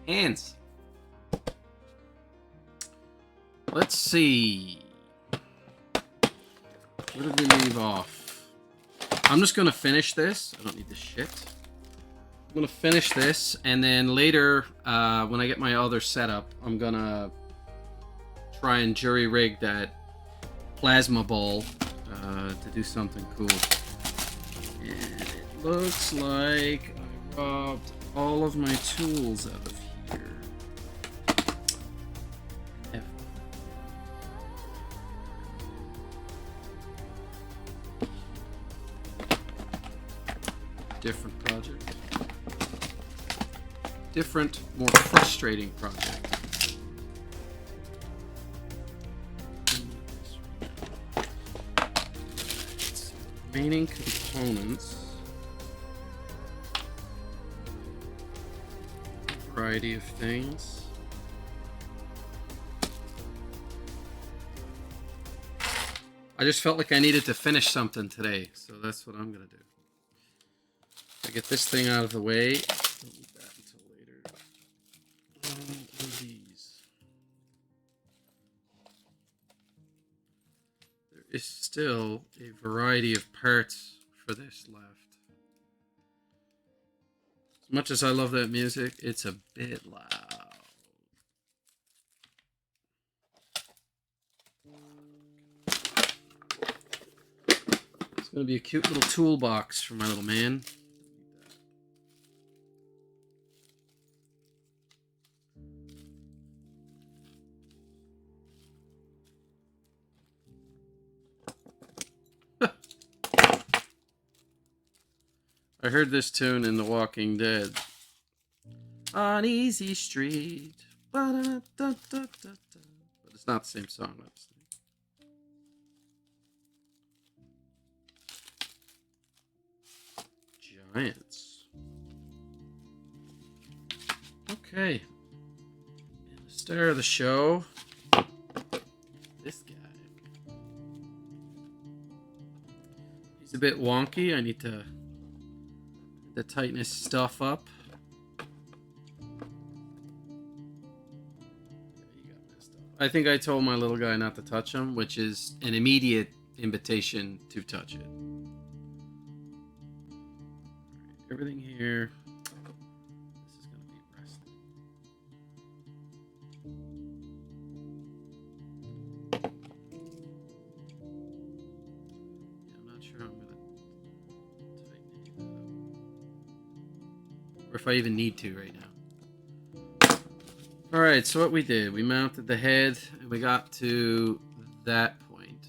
Hands. Let's see. Where did we leave off? I'm just going to finish this. I don't need this shit. I'm going to finish this, and then later, when I get my other setup, I'm going to try and jury-rig that plasma ball to do something cool. And it looks like I robbed all of my tools out of here. Different project. Different, more frustrating project. Remaining components. A variety of things. I just felt like I needed to finish something today, so that's what I'm gonna do. I get this thing out of the way. Don't need that until later. What are these? There is still a variety of parts for this left. As much as I love that music, it's a bit loud. It's going to be a cute little toolbox for my little man. I heard this tune in The Walking Dead. On Easy Street. But it's not the same song, obviously. Giants. Okay. And the star of the show. This guy. He's a bit wonky. I need to tighten his stuff up. I think I told my little guy not to touch him, which is an immediate invitation to touch it. Everything here. This is going to be resting. Yeah, I'm not sure how I'm going to tighten any of that up. Or if I even need to right now. Alright, so what we did, we mounted the head and we got to that point.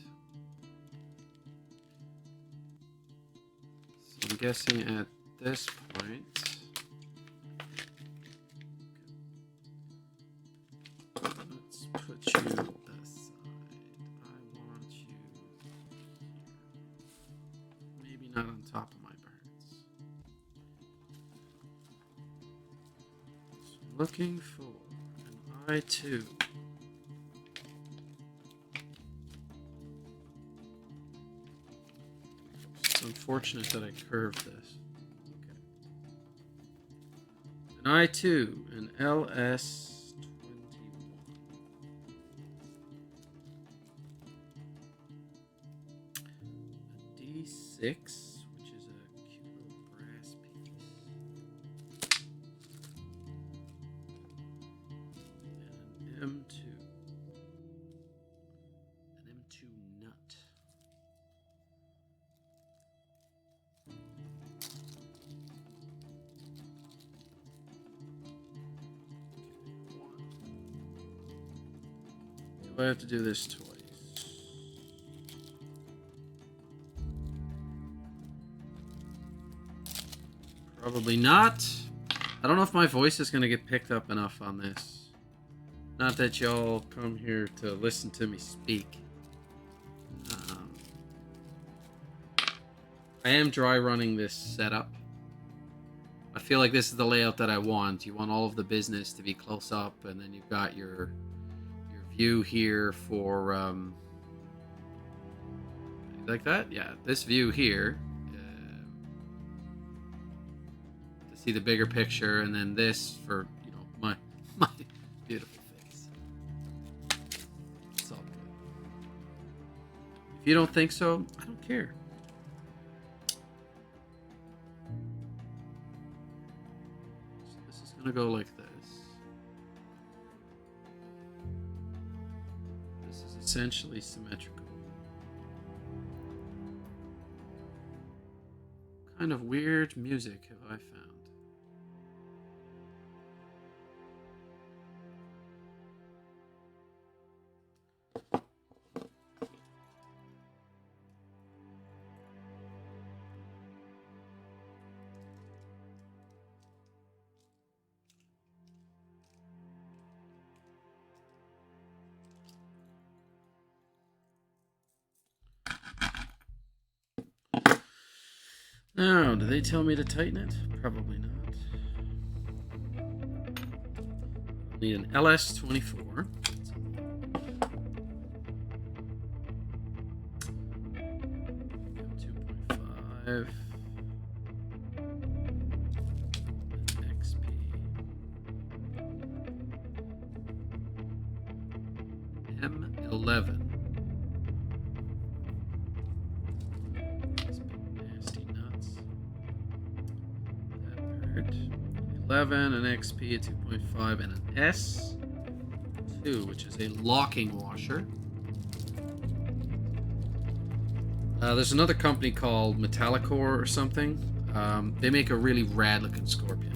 So I'm guessing at this point, let's put you aside. I want you here. Maybe not on top of my birds. So looking for an I2. It's unfortunate that I curved this. An I2, an LS21. A D6, which is a cute little brass piece. And an M2. An M2 nut. Do I have to do this twice? Probably not. I don't know if my voice is going to get picked up enough on this. Not that y'all come here to listen to me speak. I am dry running this setup. I feel like this is the layout that I want. You want all of the business to be close up, and then you've got your view here for like that. Yeah, this view here to see the bigger picture, and then this for Beautiful face. It's all good. If you don't think so, I don't care. So this is gonna go like this. This is essentially symmetrical. What kind of weird music have I found? Now, do they tell me to tighten it? Probably not. I need an LS24. 2.5. XP. M11. That part. 11, an XP, a 2.5, and an S2, which is a locking washer. There's another company called Metallicor or something. They make a really rad looking scorpion.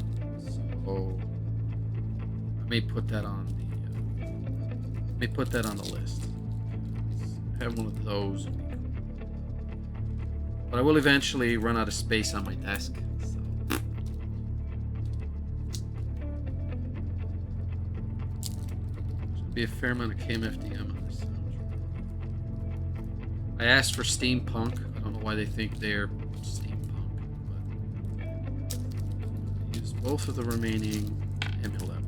So I may put that on the list. Have one of those. But I will eventually run out of space on my desk. So. There's gonna be a fair amount of KMFDM on this soundtrack. I asked for Steampunk. I don't know why they think they're Steampunk, but use both of the remaining M11s.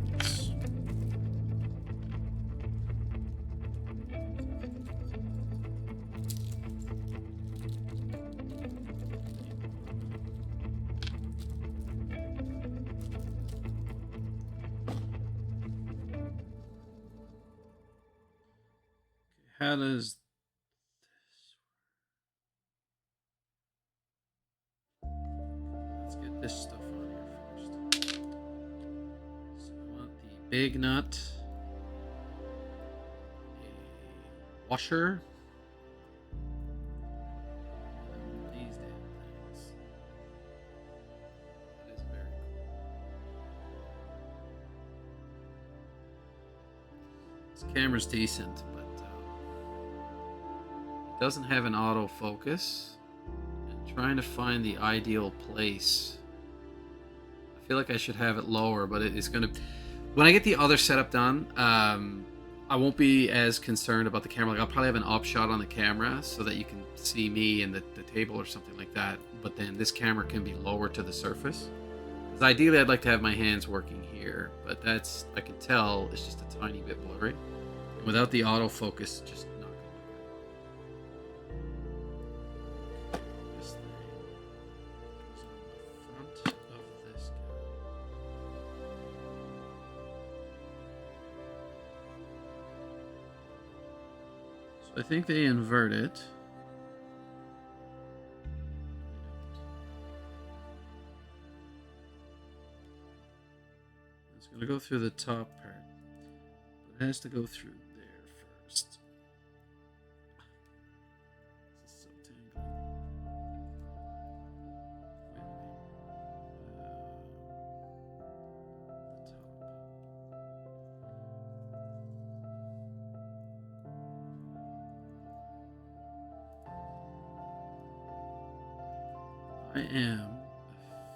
How does this stuff on here first? So I want the big nut, a washer, and these damn things. That is very cool. This camera's decent, but it doesn't have an autofocus. And trying to find the ideal place. I feel like I should have it lower, but it's gonna. When I get the other setup done, I won't be as concerned about the camera. Like I'll probably have an up shot on the camera so that you can see me and the table or something like that. But then this camera can be lower to the surface. Because ideally, I'd like to have my hands working here, but that's I can tell it's just a tiny bit blurry. And without the autofocus, just not gonna work. This thing goes on the front of this guy. So I think they invert it. It's going to go through the top part, but it has to go through there first. This is so tangling. The top. I am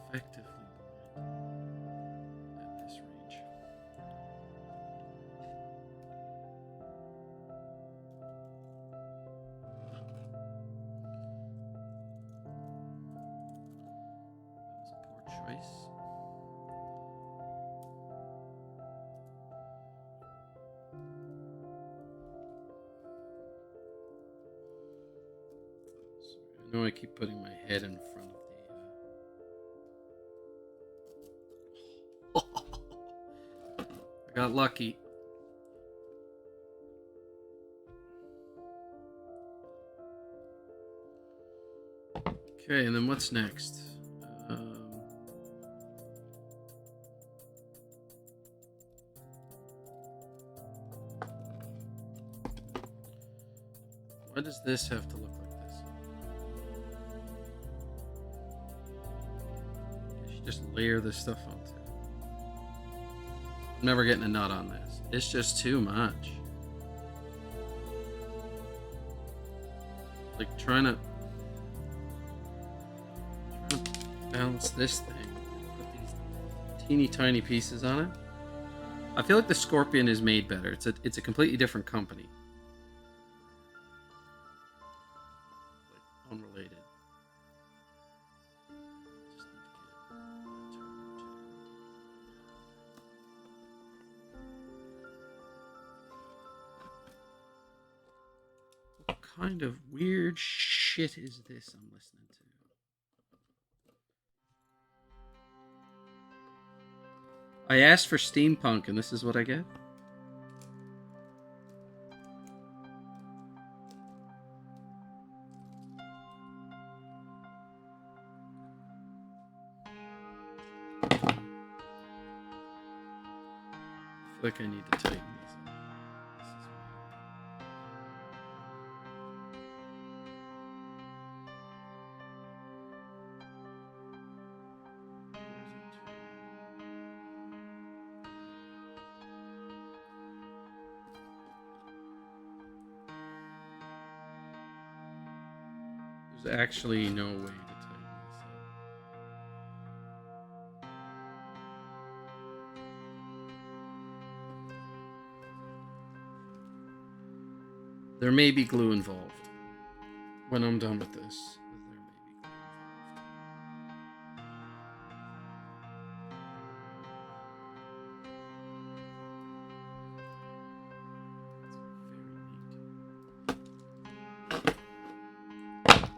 effectively blind at this range. That was a poor choice. Sorry, I know I keep putting my head in front of I got lucky. Okay, and then what's next? Why does this have to look like this? You should just layer this stuff onto. I'm never getting a nut on this. It's just too much. Like trying to balance this thing. Put these teeny tiny pieces on it. I feel like the Scorpion is made better. It's a completely different company. Like unrelated. Just need to get what kind of weird shit is this I'm listening to? I asked for steampunk, and this is what I get? I feel like I need to tighten these up. There's actually no way to tighten this up. There may be glue involved. When I'm done with this, there may be glue involved.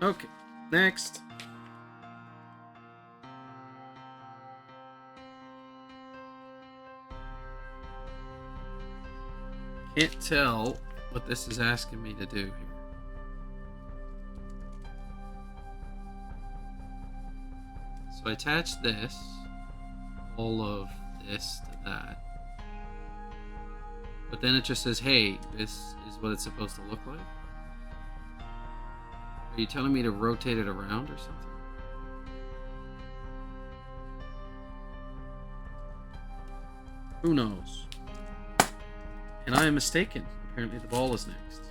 Okay, next. Can't tell what this is asking me to do here. So I attach this, all of this to that. But then it just says, hey, this is what it's supposed to look like. Are you telling me to rotate it around or something? Who knows? And I am mistaken. Apparently the ball is next.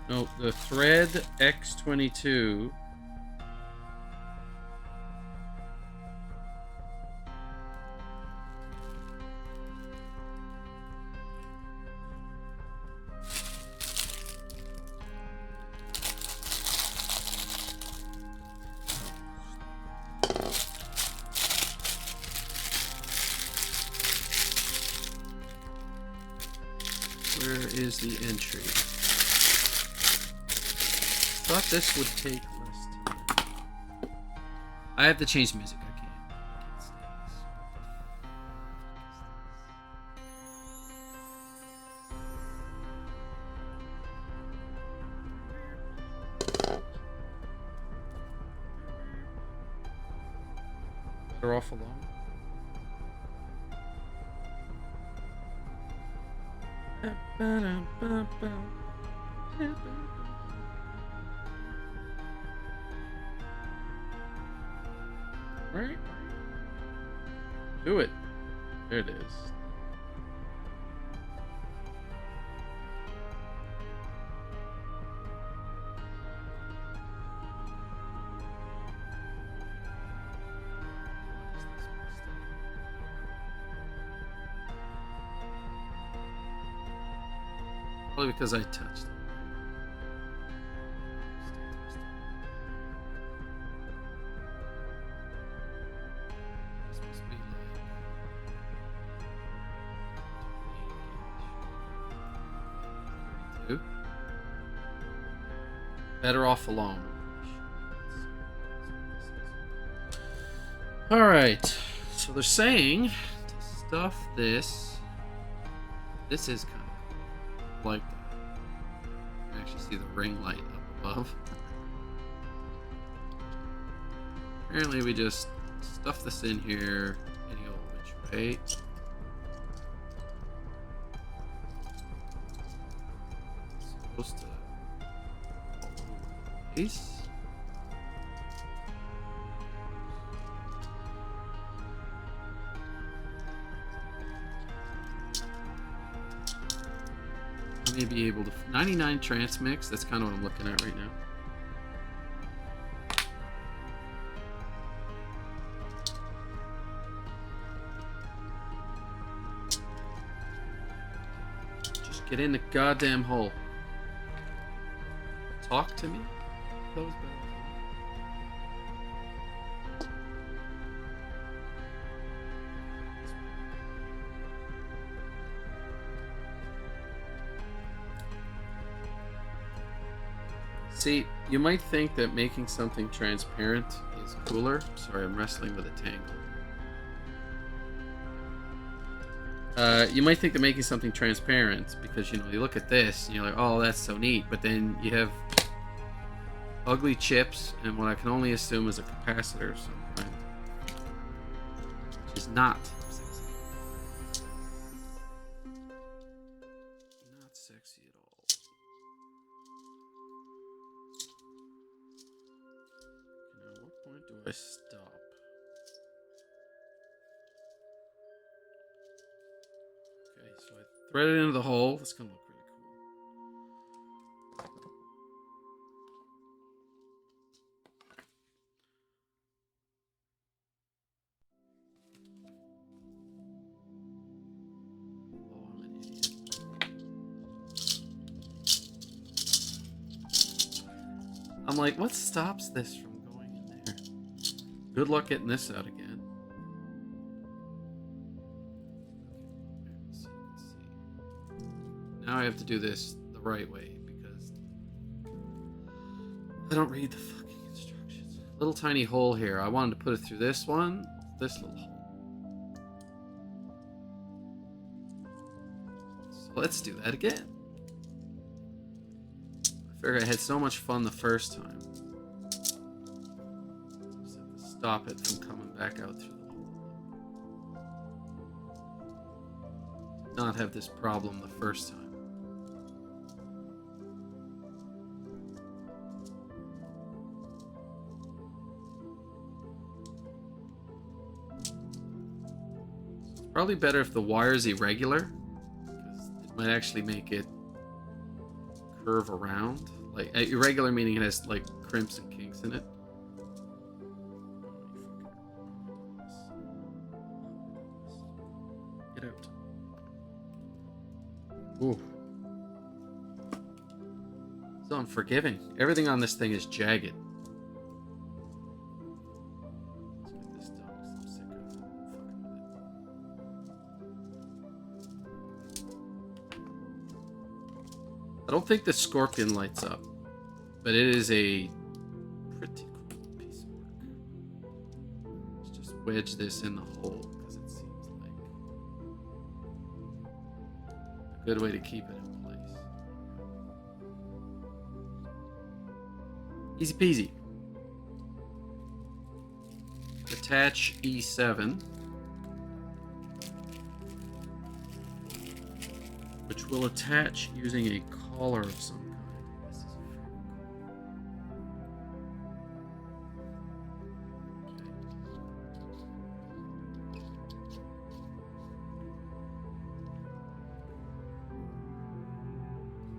No, the thread X22. Where is the entry? Thought this would take less time. I have to change music. I can't stand this. Better off alone. Right? Do it. There it is. Probably because I touched it. Better off alone. Alright, so they're saying to stuff this. This is kind of. like that. You can actually see the ring light up above. Apparently we just stuff this in here any old which way. It's supposed to fall over place. I may be able to 99 transmix. That's kind of what I'm looking at right now. Get in the goddamn hole. Talk to me? That was better. See, you might think that making something transparent is cooler. Sorry, I'm wrestling with a tangle. You might think that making something transparent, because, you know, you look at this and you're like, oh, that's so neat, but then you have ugly chips and what I can only assume is a capacitor of some kind, which is not sexy. Not sexy at all. Now, at what point do I stop? Okay, so I thread it into the hole. That's gonna look really cool. Oh, I'm an idiot. I'm like, what stops this from going in there? Good luck getting this out again. Now I have to do this the right way because I don't read the fucking instructions. Little tiny hole here. I wanted to put it through this one. This little hole. So let's do that again. I figured I had so much fun the first time. Just have to stop it from coming back out through the hole. Did not have this problem the first time. Probably better if the wire is irregular, because it might actually make it curve around. Like irregular meaning it has like crimps and kinks in it. Get out. Ooh. So unforgiving. Everything on this thing is jagged. I don't think the scorpion lights up, but it is a pretty cool piece of work. Let's just wedge this in the hole because it seems like a good way to keep it in place. Easy peasy. Attach E7. Which will attach using a collar of some kind. This is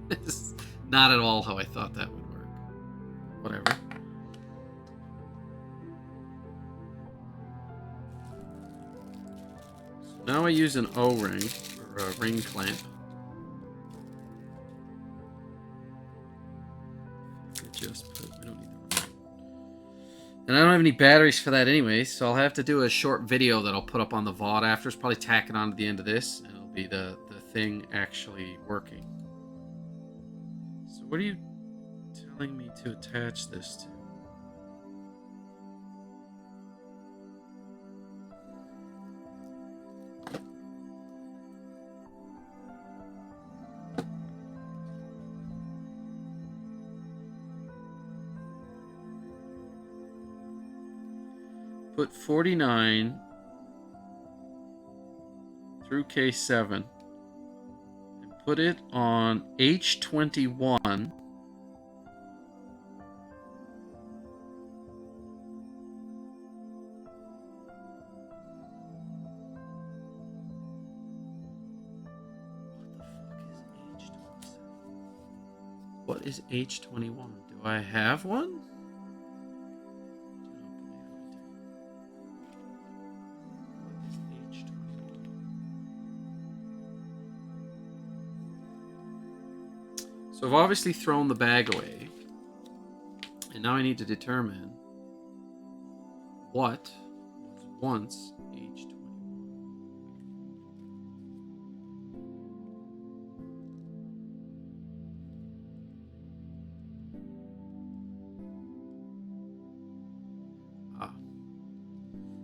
okay. This is not at all how I thought that would work. Whatever. So now I use an O-ring, or a ring clamp. We don't need the ring. And I don't have any batteries for that anyway, so I'll have to do a short video that I'll put up on the VOD after. It's probably tack it on to the end of this, and it'll be the thing actually working. So what are you telling me to attach this to? put 49 through K7 and put it on H21. What is H21? Do I have one? What is H21? So I've obviously thrown the bag away. And now I need to determine what was once H21.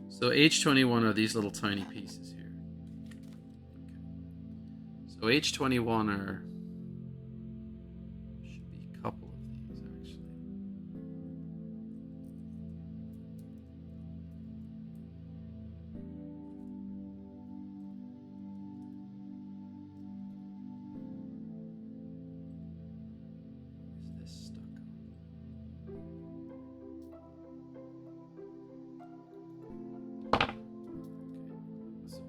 So H21 are these little tiny pieces here. Okay. So H21 are... should be a couple of these, actually. Is this stuck on?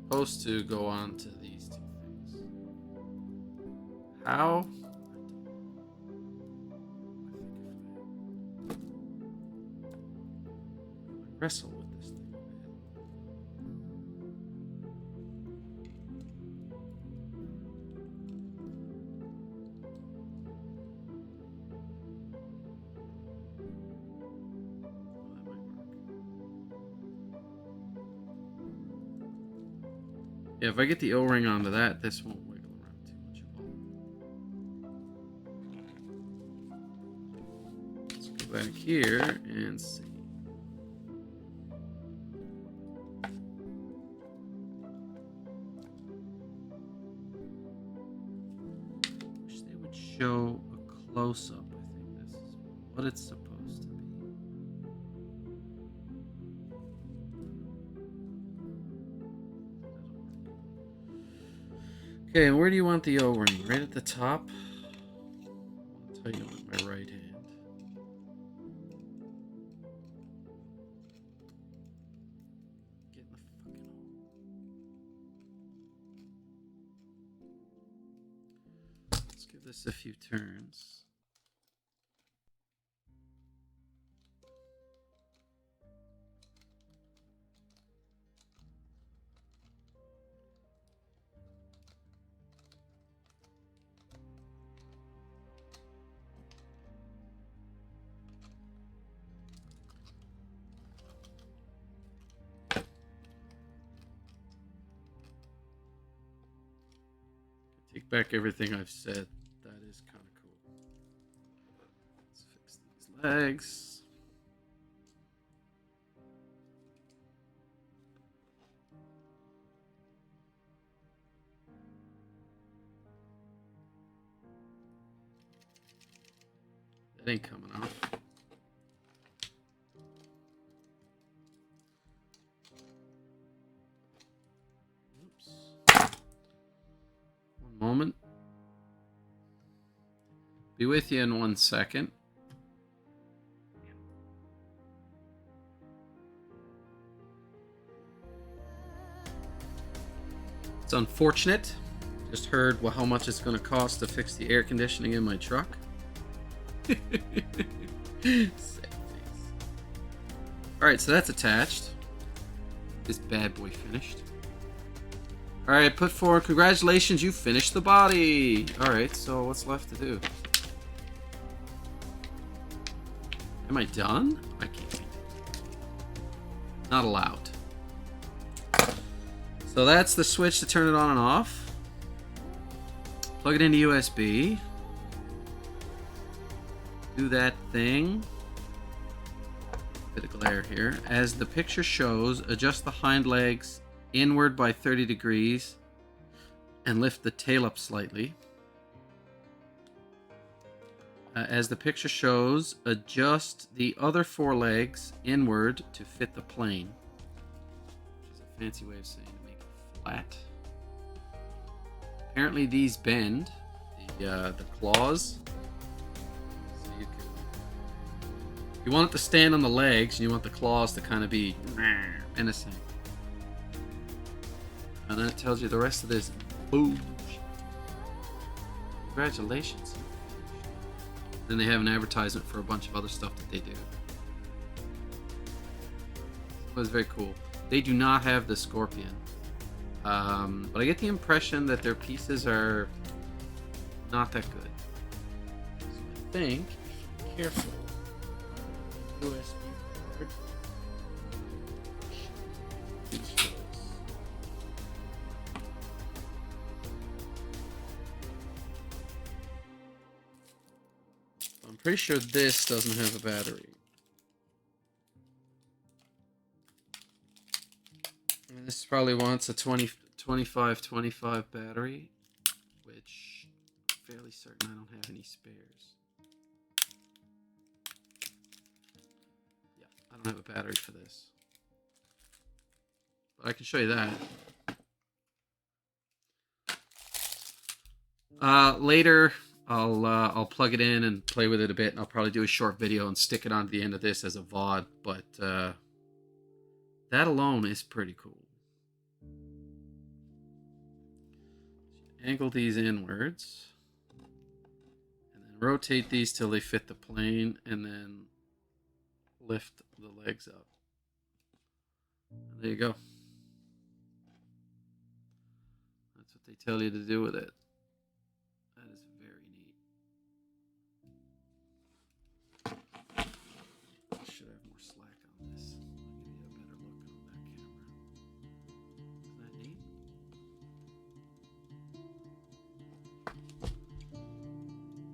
Supposed to go on to these two things. How? I wrestle with this thing. Yeah, if I get the O-ring onto that, this won't wiggle around too much at all. Let's go back here and see. Wish they would show a close-up. I think this is what it's supposed to be. Okay, and where do you want the O-ring? Right at the top? I'll tell you with my right hand. Get in the fucking hole. Let's give this a few turns. Take back everything I've said. That is kind of cool. Let's fix these legs. That ain't coming off. Moment. Be with you in 1 second. It's unfortunate. Just heard how much it's going to cost to fix the air conditioning in my truck. Sad face. Alright, so that's attached. This bad boy finished. Alright, put forward. Congratulations, you finished the body. Alright, so what's left to do? Am I done? I can't be. Not allowed. So that's the switch to turn it on and off. Plug it into USB. Do that thing. Bit of glare here. As the picture shows, adjust the hind legs inward by 30 degrees and lift the tail up slightly. As the picture shows, adjust the other 4 legs inward to fit the plane. fancy way of saying to make it flat. Apparently these bend the claws. So you want it to stand on the legs, and you want the claws to kind of be innocent. And then it tells you the rest of this. Boom. Congratulations. Then they have an advertisement for a bunch of other stuff that they do. So it was very cool. They do not have the scorpion. But I get the impression that their pieces are not that good. So I think, if you're careful, USB port. I'm pretty sure this doesn't have a battery. And this probably wants a 25 battery, which I'm fairly certain I don't have any spares. Yeah, I don't have a battery for this. But I can show you that. Later, I'll plug it in and play with it a bit, and I'll probably do a short video and stick it on the end of this as a VOD. But that alone is pretty cool. Angle these inwards, and then rotate these till they fit the plane, and then lift the legs up. And there you go. That's what they tell you to do with it. That is very neat. I should have more slack on this. I'll give you a better look on that camera. Isn't that neat?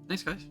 Thanks, guys.